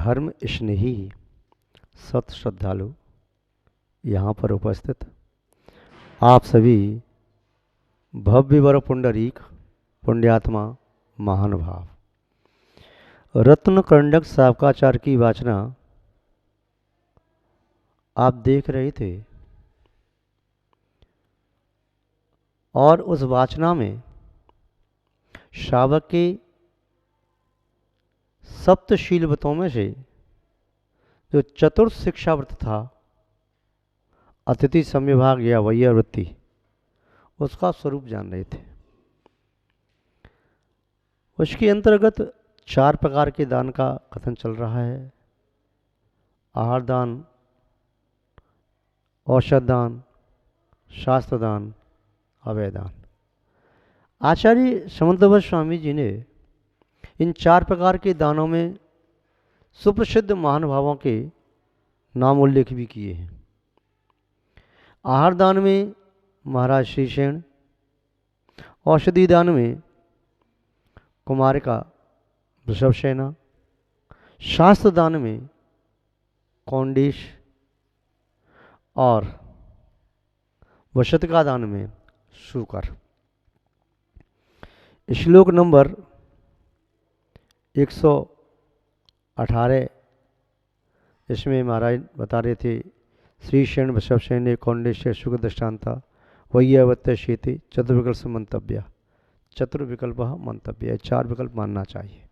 धर्म स्नेही सत श्रद्धालु यहाँ पर उपस्थित आप सभी भव्य वर पुंडरीक पुण्यात्मा महानुभाव, रत्न कंडक साबकाचार की वाचना आप देख रहे थे और उस वाचना में शावक के सप्तशील व्रतों में से जो चतुर्थ शिक्षा व्रत था, अतिथि सम्यभाग या वैयावृत्ति, उसका स्वरूप जान रहे थे। उसके अंतर्गत 4 प्रकार के दान का कथन चल रहा है। आहार दान, औषध दान, शास्त्र दान, अभय दान। आचार्य समंतभट्ट स्वामी जी ने इन 4 प्रकार के दानों में सुप्रसिद्ध महानुभावों के नाम उल्लेख भी किए हैं। आहार दान में महाराज श्रीसेन, औषधि दान में कुमारिका वृषभसेना, शास्त्र दान में कौंडिश और वशतिका दान में शूकर। श्लोक नंबर 118 इसमें महाराज बता रहे थे, श्रीसेन वृषभसेन ने कौंडिश शुक्र दृष्टान्ता वैयावत्य शेति चतुर्विकल्प मंतव्य, चतुर्विकल्प मंतव्य, 4 विकल्प मानना चाहिए।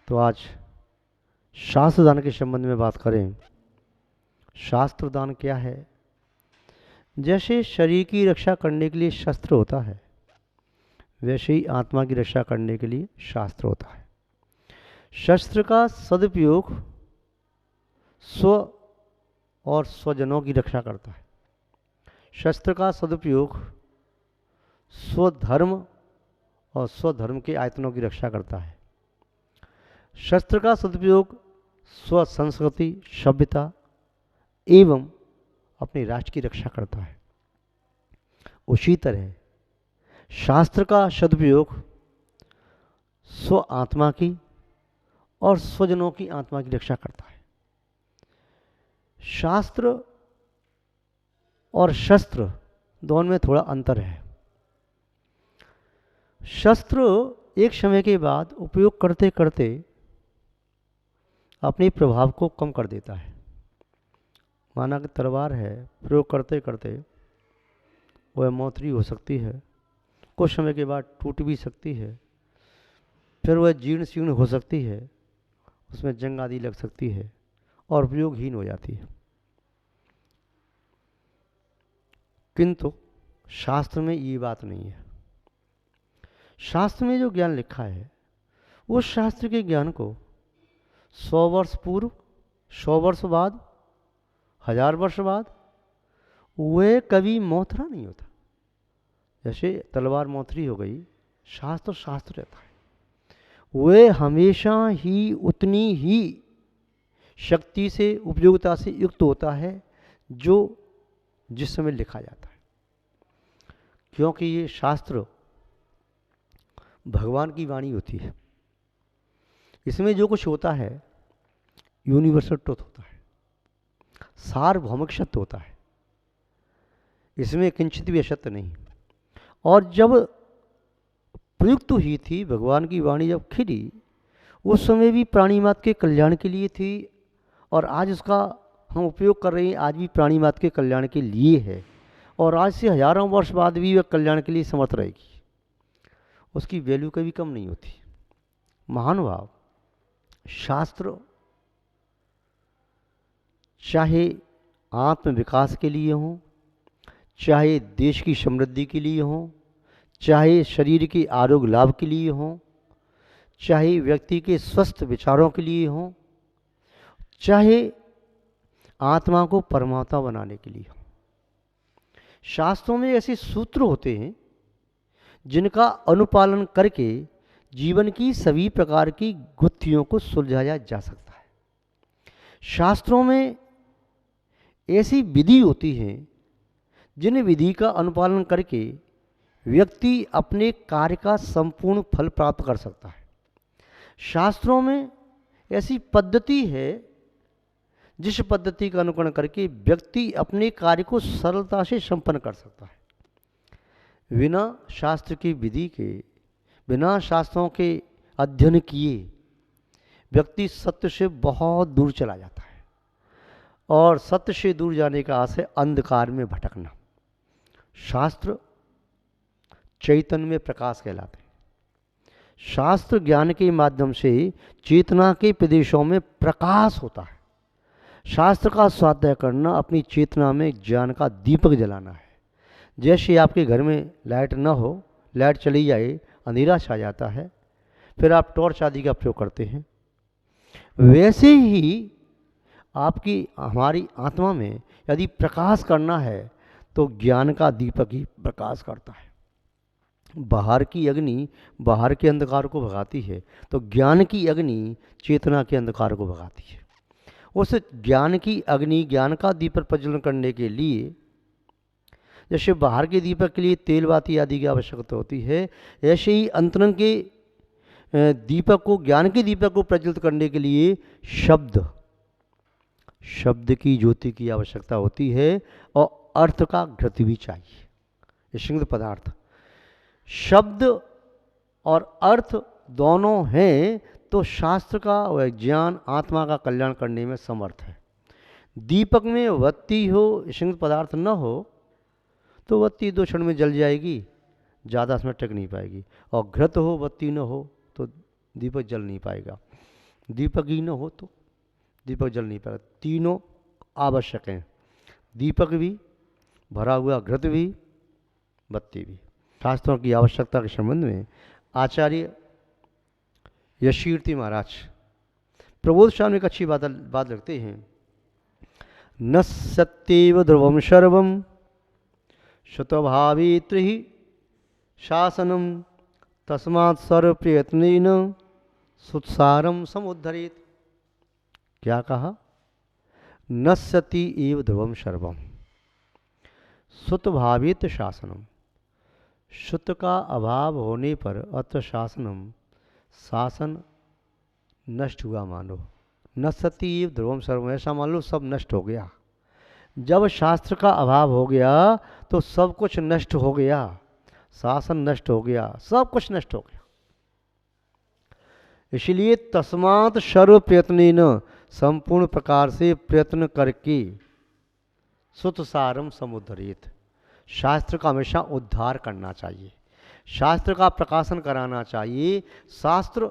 तो आज शास्त्र दान के संबंध में बात करें। शास्त्र दान क्या है? जैसे शरीर की रक्षा करने के लिए शस्त्र होता है, वैसे ही आत्मा की रक्षा करने के लिए शास्त्र होता है। शस्त्र का सदुपयोग स्व और स्वजनों की रक्षा करता है। शस्त्र का सदुपयोग स्वधर्म और स्वधर्म के आयतनों की रक्षा करता है। शस्त्र का सदुपयोग स्व संस्कृति, सभ्यता एवं अपने राष्ट्र की रक्षा करता है। उसी तरह शास्त्र का सदुपयोग स्व आत्मा की और स्वजनों की आत्मा की रक्षा करता है। शास्त्र और शस्त्र दोनों में थोड़ा अंतर है। शस्त्र एक समय के बाद उपयोग करते करते अपने प्रभाव को कम कर देता है। माना कि तलवार है, प्रयोग करते करते वह मौतरी हो सकती है, कुछ समय के बाद टूट भी सकती है, फिर वह जीर्ण शीर्ण हो सकती है, उसमें जंग आदि लग सकती है और उपयोगहीन हो जाती है। किंतु शास्त्र में ये बात नहीं है। शास्त्र में जो ज्ञान लिखा है, उस शास्त्र के ज्ञान को 100 वर्ष पूर्व, 100 वर्ष बाद, 1000 वर्ष बाद वह कभी मौथरा नहीं होता। जैसे तलवार मौथरी हो गई, शास्त्र शास्त्र रहता है। वह हमेशा ही उतनी ही शक्ति से, उपयोगिता से युक्त होता है जो जिस समय लिखा जाता है। क्योंकि ये शास्त्र भगवान की वाणी होती है। इसमें जो कुछ होता है यूनिवर्सल ट्रुथ होता है, सार्वभौमिक सत्य होता है। इसमें किंचित भी असत्य नहीं। और जब प्रयुक्त हुई थी भगवान की वाणी, जब खिली, उस समय भी प्राणी मात्र के कल्याण के लिए थी और आज उसका हम उपयोग कर रहे हैं, आज भी प्राणी मात्र के कल्याण के लिए है और आज से हजारों वर्ष बाद भी वह कल्याण के लिए समर्थ रहेगी। उसकी वैल्यू कभी कम नहीं होती। महानुभाव, शास्त्र चाहे आत्म विकास के लिए हो, चाहे देश की समृद्धि के लिए हो, चाहे शरीर के आरोग्य लाभ के लिए हो, चाहे व्यक्ति के स्वस्थ विचारों के लिए हो, चाहे आत्मा को परमात्मा बनाने के लिए हो। शास्त्रों में ऐसे सूत्र होते हैं जिनका अनुपालन करके जीवन की सभी प्रकार की गुत्थियों को सुलझाया जा सकता है। शास्त्रों में ऐसी विधि होती है जिन विधि का अनुपालन करके व्यक्ति अपने कार्य का संपूर्ण फल प्राप्त कर सकता है। शास्त्रों में ऐसी पद्धति है जिस पद्धति का अनुकरण करके व्यक्ति अपने कार्य को सरलता से संपन्न कर सकता है। बिना शास्त्र की विधि के, बिना शास्त्रों के अध्ययन किए व्यक्ति सत्य से बहुत दूर चला जाता है, और सत्य से दूर जाने का अर्थ है अंधकार में भटकना। शास्त्र चैतन्य में प्रकाश कहलाते हैं। शास्त्र ज्ञान के माध्यम से चेतना के प्रदेशों में प्रकाश होता है। शास्त्र का स्वाध्याय करना अपनी चेतना में ज्ञान का दीपक जलाना है। जैसे आपके घर में लाइट न हो, लाइट चली जाए, अंधेरा छा जाता है, फिर आप टॉर्च आदि का प्रयोग करते हैं, वैसे ही आपकी हमारी आत्मा में यदि प्रकाश करना है तो ज्ञान का दीपक ही प्रकाश करता है। बाहर की अग्नि बाहर के अंधकार को भगाती है, तो ज्ञान की अग्नि चेतना के अंधकार को भगाती है। उस ज्ञान की अग्नि, ज्ञान का दीपक प्रज्वलन करने के लिए, जैसे बाहर के दीपक के लिए तेल बाती आदि की आवश्यकता होती है, ऐसे ही अंतरंग के दीपक को, ज्ञान के दीपक को प्रज्वलित करने के लिए शब्द की ज्योति की आवश्यकता होती है, और अर्थ का घृत भी चाहिए। ये सिंगल पदार्थ, शब्द और अर्थ दोनों हैं तो शास्त्र का वह ज्ञान आत्मा का कल्याण करने में समर्थ है। दीपक में वत्ती हो, सिंगल पदार्थ न हो तो वत्ती 2 क्षण में जल जाएगी, ज़्यादा समय टिक नहीं पाएगी। और घृत हो, वत्ती न हो तो दीपक जल नहीं पाएगा। दीपक ही न हो तो दीपक जल नहीं पाएगा। तीनों आवश्यक हैं, दीपक भी, भरा हुआ घृत भी, बत्ती भी। शास्त्रों की आवश्यकता के संबंध में आचार्य यशकीर्ति महाराज प्रबोध शाम में एक अच्छी बात रखते हैं। न सत्येव ध्रुवम सर्वम शतभावित्र ही शासनम तस्मात् सर्वप्रयत्नेन सुत्सारम समुद्धरेत। क्या कहा? न सती एव ध्रुवम सर्वम, सुतभावित शासनम। सुत का अभाव होने पर अत्र शासनम, शासन नष्ट हुआ मानो। न सती एव ध्रुवम सर्वम, ऐसा मान लो सब नष्ट हो गया। जब शास्त्र का अभाव हो गया तो सब कुछ नष्ट हो गया, शासन नष्ट हो गया, सब कुछ नष्ट हो गया। इसलिए तस्मात् सर्व प्रयत्नेन, संपूर्ण प्रकार से प्रयत्न करके, सुतसारम समुद्धरेत, शास्त्र का हमेशा उद्धार करना चाहिए, शास्त्र का प्रकाशन कराना चाहिए। शास्त्र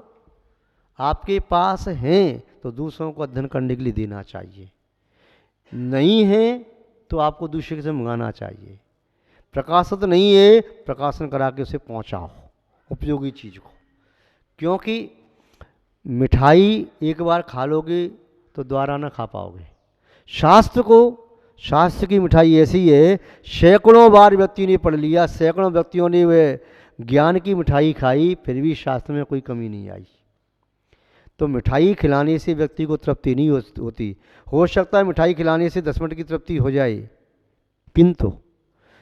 आपके पास हैं तो दूसरों को अध्ययन करने के लिए देना चाहिए, नहीं है तो आपको दूसरे से मंगाना चाहिए। प्रकाशित नहीं है, प्रकाशन करा के उसे पहुंचाओ उपयोगी चीज़ को। क्योंकि मिठाई एक बार खा लोगे तो दोबारा ना खा पाओगे। शास्त्र की मिठाई ऐसी है, सैकड़ों बार व्यक्ति ने पढ़ लिया, सैकड़ों व्यक्तियों ने वे ज्ञान की मिठाई खाई, फिर भी शास्त्र में कोई कमी नहीं आई। तो मिठाई खिलाने से व्यक्ति को तृप्ति नहीं होती। हो सकता है मिठाई खिलाने से 10 मिनट की तृप्ति हो जाए, किंतु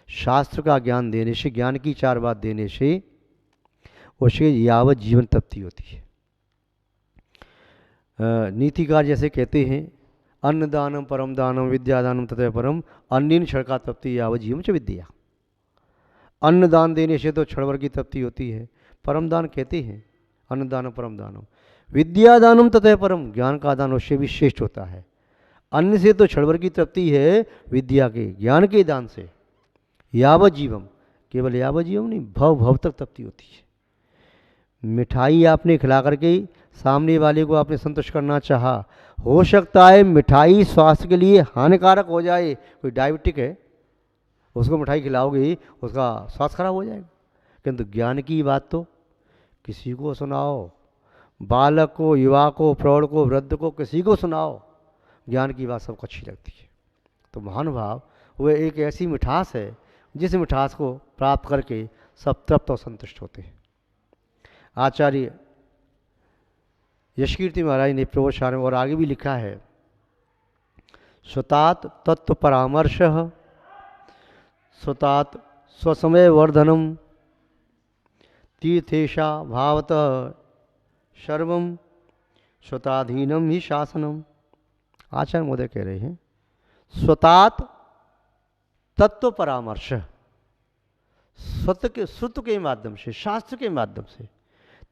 शास्त्र का ज्ञान देने से, ज्ञान की 4 बात देने से उसे यावत जीवन तृप्ति होती है। नीतिकार जैसे कहते हैं, अन्नदानम परम दानम विद्यादानम तथा परम अन्यन क्षण तृप्ति यावत जीवन च विद्या। अन्नदान देने से तो क्षण भर की तृप्ति होती है, परम दान कहते हैं अन्नदानम परम दानम, विद्यादानम तथा परम, ज्ञान का दान उससे भी श्रेष्ठ होता है। अन्न से तो क्षण भर की तृप्ति है, विद्या के, ज्ञान के दान से यावत जीवम, केवल यावत जीवम नहीं, भव भव तक तृप्ति होती है। मिठाई आपने खिला करके सामने वाले को आपने संतुष्ट करना चाहा, हो सकता है मिठाई स्वास्थ्य के लिए हानिकारक हो जाए। कोई डायबिटिक है, उसको मिठाई खिलाओगे उसका स्वास्थ्य खराब हो जाएगा। किंतु ज्ञान की बात तो किसी को सुनाओ, बालक को, युवा को, प्रौढ़ को, वृद्ध को, किसी को सुनाओ, ज्ञान की बात सबको अच्छी लगती है। तो महानुभाव वह एक ऐसी मिठास है जिस मिठास को प्राप्त करके सब तृप्त और संतुष्ट होते हैं। आचार्य यशकीर्ति महाराज ने प्रबोधशार में और आगे भी लिखा है, स्वतात तत्व परामर्श, स्वतात स्वसमय वर्धनम, तीर्थेशा भावतः सर्वम स्वताधीनम ही शासनम। आचार्य महोदय कह रहे हैं स्वतात तत्व परामर्श, श्रुत के माध्यम से, शास्त्र के माध्यम से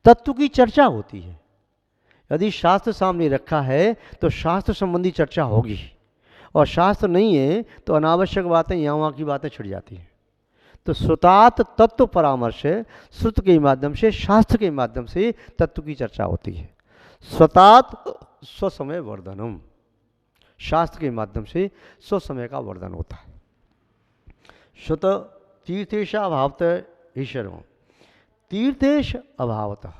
तत्व की चर्चा होती है। यदि शास्त्र सामने रखा है तो शास्त्र संबंधी चर्चा होगी, और शास्त्र नहीं है तो अनावश्यक बातें यहाँ वहाँ की बातें छिड़ जाती हैं। तो श्रुतात तत्व परामर्श, श्रुत के माध्यम से, शास्त्र के माध्यम से तत्व की चर्चा होती है। स्वतात स्वसमय वर्धनम, शास्त्र के माध्यम से स्वसमय का वर्धन होता है। श्रुत तीर्थेश अभावतः ईश्वरों, तीर्थेश अभावतः,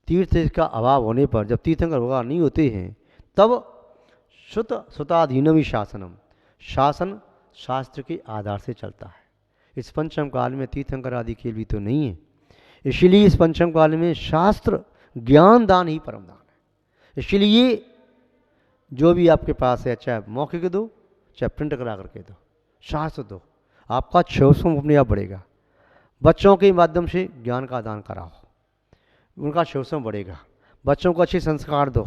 तीर्थ का अभाव होने पर, जब तीर्थंकर भगवान नहीं होते हैं, तब श्रुत श्रुताधीनम ही शासनम, शासन शास्त्र के आधार से चलता है। इस पंचम काल में तीर्थंकर आदि के भी तो नहीं है, इसीलिए इस पंचम काल में शास्त्र ज्ञान दान ही परम दान है। इसलिए जो भी आपके पास है, चाहे मौखिक दो चाहे प्रिंट करा करके दो, शास्त्र दो, आपका क्षोभम अपने आप बढ़ेगा। बच्चों के माध्यम से ज्ञान का दान कराओ, उनका क्षोभम बढ़ेगा। बच्चों को अच्छे संस्कार दो,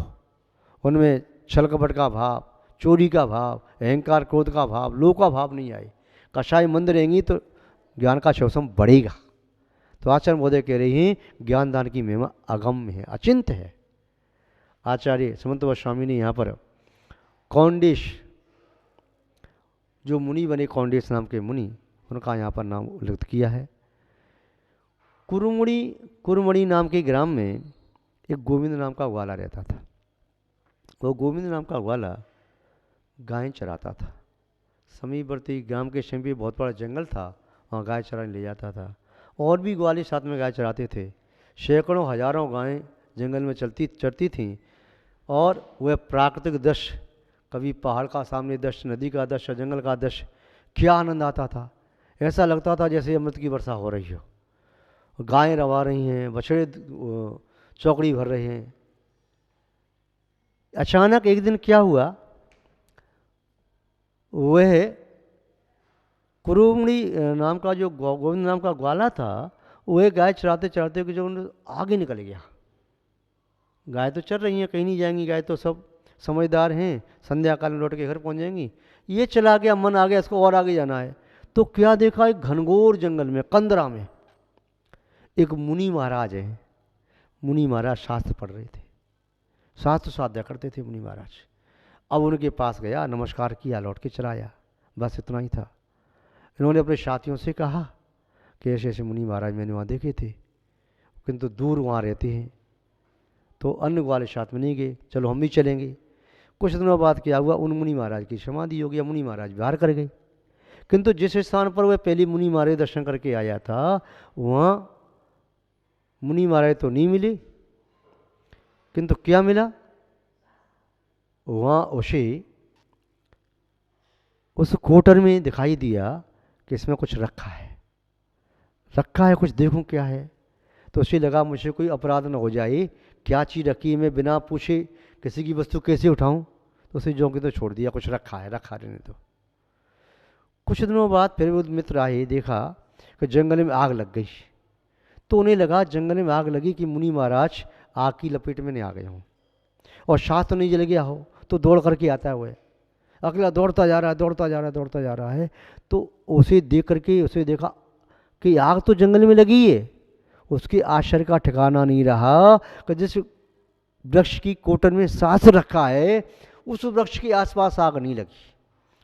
उनमें छल कपट का भाव, चोरी का भाव, अहंकार क्रोध का भाव, लोभ का भाव नहीं आए। कषाय मंद रहेंगी तो ज्ञान का क्षोभम बढ़ेगा। तो आचार्य महोदय कह रहे हैं ज्ञान दान की महिमा अगम्य है, अचिंत्य है। आचार्य समंत गोस्वामी ने यहाँ पर कौंडिश, जो मुनि बने कौंडिश नाम के मुनि, उनका यहाँ पर नाम उल्लेख किया है। कुरुमणि नाम के ग्राम में एक गोविंद नाम का ग्वाला रहता था। वो गोविंद नाम का ग्वाला गायें चराता था। समीपवर्ती ग्राम के समीप बहुत बड़ा जंगल था, वहाँ गाय चराने ले जाता था। और भी ग्वाले साथ में गाय चराते थे। सैकड़ों हजारों गायें जंगल में चरती थीं। और वह प्राकृतिक दृश्य, कभी पहाड़ का सामने दृश्य, नदी का दृश्य, जंगल का दृश्य, क्या आनंद आता था। ऐसा लगता था जैसे अमृत की वर्षा हो रही हो। गायें रवा रही हैं, बछड़े चौकड़ी भर रहे हैं। अचानक एक दिन क्या हुआ, वह कुरुमणि नाम का जो गोविंद नाम का ग्वाला था, वह गाय चराते चराते जो आगे निकल गया। गाय तो चल रही हैं, कहीं नहीं जाएंगी, गाय तो सब समझदार हैं, संध्या काल में लौट के घर पहुंच जाएंगी। ये चला गया, मन आ गया इसको और आगे जाना है। तो क्या देखा, एक घनघोर जंगल में, कंदरा में एक मुनि महाराज है। मुनि महाराज शास्त्र पढ़ रहे थे, शास्त्र साध्या करते थे मुनि महाराज। अब उनके पास गया, नमस्कार किया, लौट के चला आया, बस इतना ही था। इन्होंने अपने साथियों से कहा कि ऐसे ऐसे मुनि महाराज मैंने वहाँ देखे थे, किंतु दूर वहाँ रहते हैं, तो अन्य ग्वाले साथ में नहीं गए, चलो हम भी चलेंगे। कुछ दिनों बाद क्या हुआ, उन मुनि महाराज की समाधि हो गया, मुनि महाराज बाहर कर गए। किंतु जिस स्थान पर वह पहली मुनि महाराज दर्शन करके आया था, वहाँ मुनि महाराज तो नहीं मिले, किंतु क्या मिला, वहाँ उसे उस कोटर में दिखाई दिया कि इसमें कुछ रखा है, कुछ देखूं क्या है। तो उसे लगा मुझे कोई अपराध न हो जाए, क्या चीज़ रखी है, मैं बिना पूछे किसी की वस्तु कैसे उठाऊं। तो उसे जो कि तो छोड़ दिया, कुछ रखा है, रखा रहने दो। कुछ दिनों बाद फिर वो मित्र आए, देखा कि जंगल में आग लग गई। तो उन्हें लगा जंगल में आग लगी कि मुनि महाराज आग की लपेट में नहीं आ गए हों और शास्त्र नहीं जल गया हो। तो दौड़ करके आता है वह, अगला दौड़ता जा रहा है। तो उसे देख करके उसे देखा कि आग तो जंगल में लगी है। उसके आश्चर्य का ठिकाना नहीं रहा कि जिस वृक्ष की कोटन में शास्त्र रखा है, उस वृक्ष के आसपास आग नहीं लगी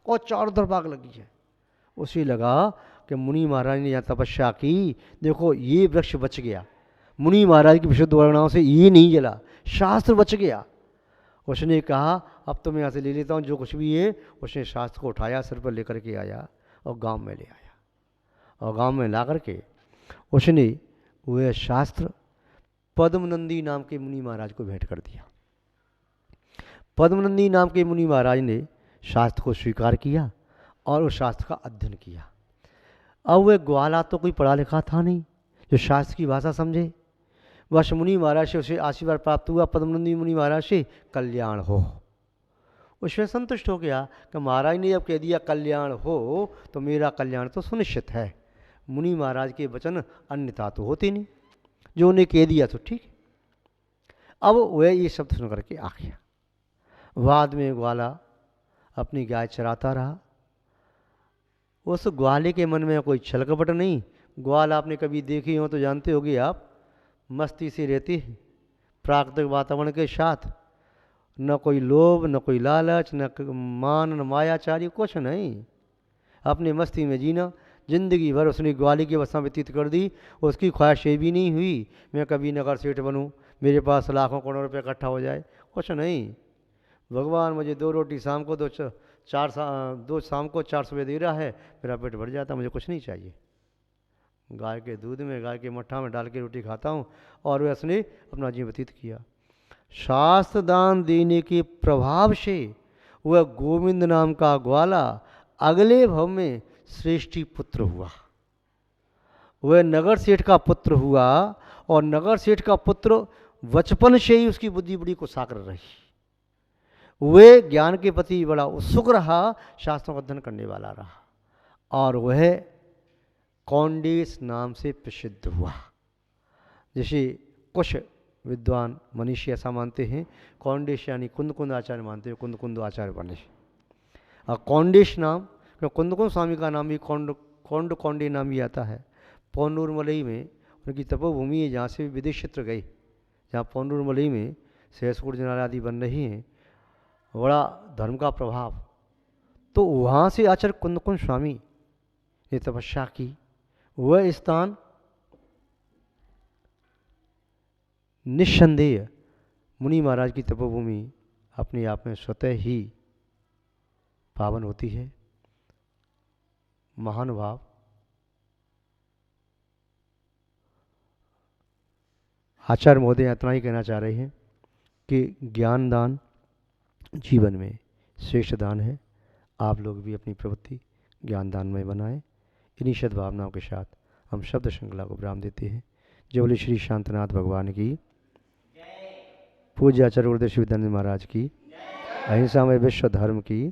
और चारों तरफ आग लगी है। उसे लगा कि मुनि महाराज ने यहाँ तपस्या की, देखो ये वृक्ष बच गया, मुनि महाराज की विशुद्ध वर्णनाओं से ये नहीं जला, शास्त्र बच गया। उसने कहा अब तो मैं यहाँ से ले लेता हूँ जो कुछ भी है। उसने शास्त्र को उठाया, सिर पर लेकर के आया और गांव में ले आया, और गांव में ला करके उसने वह शास्त्र पद्मनंदी नाम के मुनि महाराज को भेंट कर दिया। पद्मनंदी नाम के मुनि महाराज ने शास्त्र को स्वीकार किया और उस शास्त्र का अध्ययन किया। अब वह ग्वाला तो कोई पढ़ा लिखा था नहीं जो शास्त्र की भाषा समझे। वह मुनि महाराज से उसे आशीर्वाद प्राप्त हुआ, पद्मनंदी मुनि महाराज से कल्याण हो। उसमें संतुष्ट हो गया कि महाराज ने जब कह दिया कल्याण हो तो मेरा कल्याण तो सुनिश्चित है। मुनि महाराज के वचन अन्यथा तो होते नहीं, जो उन्हें कह दिया तो ठीक। अब वह ये शब्द सुन करके आ गया। बाद में ग्वाला अपनी गाय चराता रहा। उस ग्वाले के मन में कोई छल कपट नहीं। ग्वाला आपने कभी देखी हो तो जानते होगे आप, मस्ती से रहती है प्राकृतिक वातावरण के साथ। न कोई लोभ, न कोई लालच, न मान, न मायाचारी, कुछ नहीं। अपनी मस्ती में जीना। जिंदगी भर उसने ग्वाली की अवस्था व्यतीत कर दी। उसकी ख्वाहिश ये भी नहीं हुई मैं कभी नगर सेठ बनूं, मेरे पास लाखों करोड़ों रुपये इकट्ठा हो जाए, कुछ नहीं। भगवान मुझे 2 रोटी शाम को, 2 शाम को 4 सुबह दे रहा है, मेरा पेट भर जाता, मुझे कुछ नहीं चाहिए। गाय के दूध में, गाय के मट्ठा में डाल के रोटी खाता हूँ। और वह उसने अपना जीवन व्यतीत किया। शास्त्र दान देने के प्रभाव से वह गोविंद नाम का ग्वाला अगले भव में श्रेष्ठी पुत्र हुआ। वह नगर सेठ का पुत्र हुआ और नगर सेठ का पुत्र बचपन से ही उसकी बुद्धि बड़ी कुशाग्र रही। वह ज्ञान के प्रति बड़ा उत्सुक रहा, शास्त्रों का अध्ययन करने वाला रहा और वह कौंडिन्य नाम से प्रसिद्ध हुआ। जैसे कुछ विद्वान मनीषी ऐसा मानते हैं, कौंडिन्य यानी कुंद आचार्य मानते हैं, कुंद आचार्य बने। और कौंडिन्य नाम, कुंद स्वामी का नाम भी कौंडी नाम भी आता है। पौनूरमलई में उनकी तपोभूमि है, जहाँ से विदेश क्षेत्र गए, जहाँ पौनूरमलई में सहसपुर जनाल आदि बन रही हैं, बड़ा धर्म का प्रभाव। तो वहाँ से आचार्य कुंद स्वामी ने तपस्या की। वह स्थान निस्संदेह मुनि महाराज की तपोभूमि अपने आप में स्वतः ही पावन होती है। महानुभाव आचार्य महोदय इतना ही कहना चाह रहे हैं कि ज्ञान दान जीवन में श्रेष्ठ दान है। आप लोग भी अपनी प्रवृत्ति ज्ञान दान में बनाएं। इन्हीं सद्भावनाओं के साथ हम शब्द श्रृंखला को विराम देते हैं। जय बोले श्री शांतनाथ भगवान की, पूज्य आचार्य गुरुदेव श्री विद्यानंद महाराज की, अहिंसा में विश्व धर्म की।